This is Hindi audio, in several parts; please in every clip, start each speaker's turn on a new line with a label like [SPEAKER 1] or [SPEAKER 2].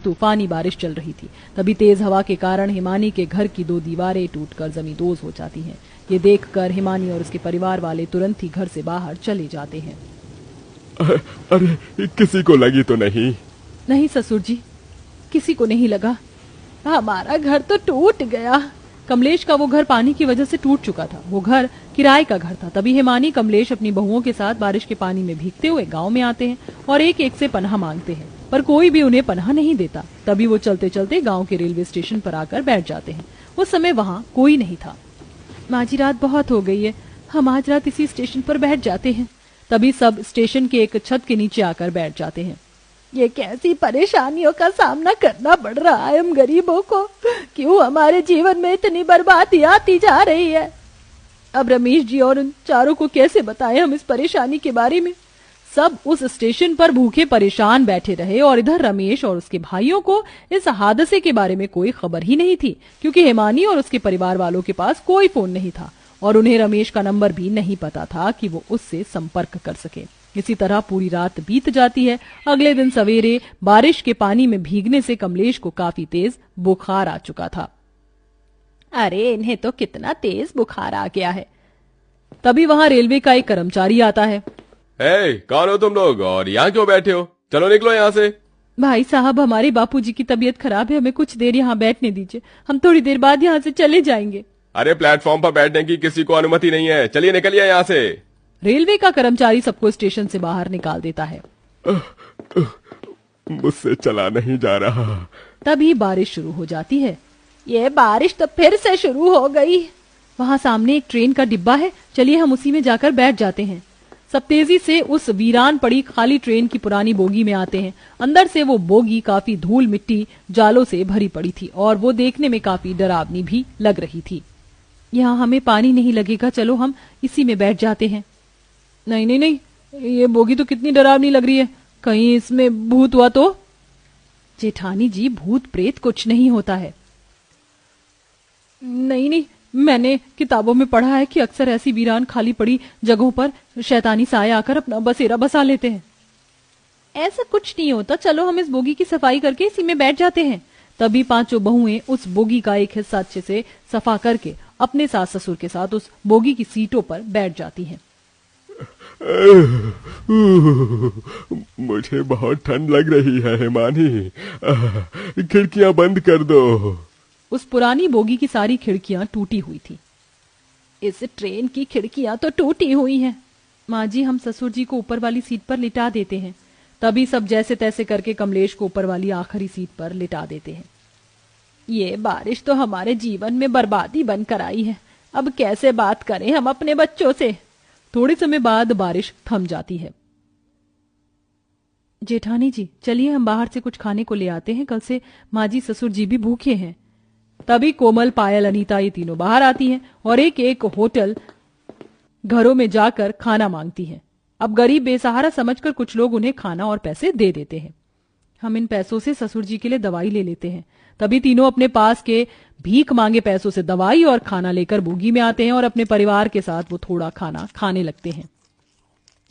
[SPEAKER 1] तूफानी बारिश चल रही थी। तभी तेज हवा के कारण हिमानी के घर की 2 दीवारें टूटकर जमींदोज हो जाती हैं। ये देखकर हिमानी और उसके परिवार वाले तुरंत ही घर से बाहर चले जाते हैं।
[SPEAKER 2] अरे किसी को लगी तो नहीं?
[SPEAKER 1] नहीं ससुर जी, किसी को नहीं लगा। हमारा घर तो टूट गया। कमलेश का वो घर पानी की वजह से टूट चुका था। वो घर किराए का घर था। तभी हिमानी कमलेश अपनी बहुओं के साथ बारिश के पानी में भीगते हुए गांव में आते हैं और एक एक से पनाह मांगते हैं, पर कोई भी उन्हें पनाह नहीं देता। तभी वो चलते चलते गांव के रेलवे स्टेशन पर आकर बैठ जाते हैं। उस समय वहाँ कोई नहीं था। माँ जी, रात बहुत हो गई है, हम आज रात इसी स्टेशन पर बैठ जाते हैं। तभी सब स्टेशन के एक छत के नीचे आकर बैठ जाते हैं। ये कैसी परेशानियों का सामना करना पड़ रहा है हम गरीबों को। क्यों हमारे जीवन में इतनी बर्बादी आती जा रही है। अब रमेश जी और उन चारों को कैसे बताएं हम इस परेशानी के बारे में। सब उस स्टेशन पर भूखे परेशान बैठे रहे और इधर रमेश और उसके भाइयों को इस हादसे के बारे में कोई खबर ही नहीं थी, क्योंकि हिमानी और उसके परिवार वालों के पास कोई फोन नहीं था और उन्हें रमेश का नंबर भी नहीं पता था कि वो उससे संपर्क कर सके। इसी तरह पूरी रात बीत जाती है। अगले दिन सवेरे बारिश के पानी में भीगने से कमलेश को काफी तेज बुखार आ चुका था। अरे इन्हें तो कितना तेज बुखार आ गया है। तभी वहां रेलवे का एक कर्मचारी आता है।
[SPEAKER 2] कौन हो तुम लोग और यहाँ क्यों बैठे हो? चलो निकलो यहाँ से।
[SPEAKER 1] भाई साहब, हमारे बापूजी की तबीयत खराब है, हमें कुछ देर यहाँ बैठने दीजिए, हम थोड़ी देर बाद यहाँ से चले जाएंगे।
[SPEAKER 2] अरे प्लेटफॉर्म पर बैठने की किसी को अनुमति नहीं है, चलिए निकलिए यहाँ से।
[SPEAKER 1] रेलवे का कर्मचारी सबको स्टेशन से बाहर निकाल देता है।
[SPEAKER 2] मुझसे चला नहीं जा रहा।
[SPEAKER 1] तभी बारिश शुरू हो जाती है। ये बारिश तो फिर से शुरू हो गई। वहाँ सामने एक ट्रेन का डिब्बा है, चलिए हम उसी में जाकर बैठ जाते हैं। सब तेजी से उस वीरान पड़ी खाली ट्रेन की पुरानी बोगी में आते हैं। अंदर से वो बोगी काफी धूल मिट्टी जालों से भरी पड़ी थी और वो देखने में काफी डरावनी भी लग रही थी। यहाँ हमें पानी नहीं लगेगा, चलो हम इसी में बैठ जाते हैं। नहीं नहीं नहीं, ये बोगी तो कितनी डरावनी लग रही है, कहीं इसमें भूत हुआ तो? जेठानी जी, भूत प्रेत कुछ नहीं होता है। नहीं नहीं, मैंने किताबों में पढ़ा है कि अक्सर ऐसी वीरान खाली पड़ी जगहों पर शैतानी साए आकर अपना बसेरा बसा लेते हैं। ऐसा कुछ नहीं होता, चलो हम इस बोगी की सफाई करके इसी में बैठ जाते हैं। तभी पांचों बहुएं उस बोगी का एक हिस्सा अच्छे से सफा करके अपने सास ससुर के साथ उस बोगी की सीटों पर बैठ जाती हैं।
[SPEAKER 2] मुझे बहुत ठंड लग रही है हिमानी, खिड़कियां बंद कर दो।
[SPEAKER 1] उस पुरानी बोगी की सारी खिड़कियां टूटी हुई थी। इस ट्रेन की खिड़कियां तो टूटी हुई हैं। माँ जी, हम ससुर जी को ऊपर वाली सीट पर लिटा देते हैं। तभी सब जैसे तैसे करके कमलेश को ऊपर वाली आखिरी सीट पर लिटा देते हैं। ये बारिश तो हमारे जीवन में बर्बादी बनकर आई है, अब कैसे बात करें हम अपने बच्चों से। थोड़े समय बाद बारिश थम जाती है। जेठानी जी, चलिए हम बाहर से कुछ खाने को ले आते हैं, कल से माँ जी ससुर जी भी भूखे हैं। तभी कोमल, पायल, अनीता ये तीनों बाहर आती हैं और एक एक होटल घरों में जाकर खाना मांगती हैं। अब गरीब बेसहारा समझकर कुछ लोग उन्हें खाना और पैसे दे देते हैं। हम इन पैसों से ससुर जी के लिए दवाई ले लेते हैं। तभी तीनों अपने पास के भीख मांगे पैसों से दवाई और खाना लेकर बोगी में आते हैं और अपने परिवार के साथ वो थोड़ा खाना खाने लगते हैं।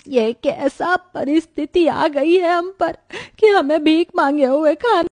[SPEAKER 1] ये कैसा परिस्थिति आ गई है हम पर कि हमें भीख मांगे हुए खाना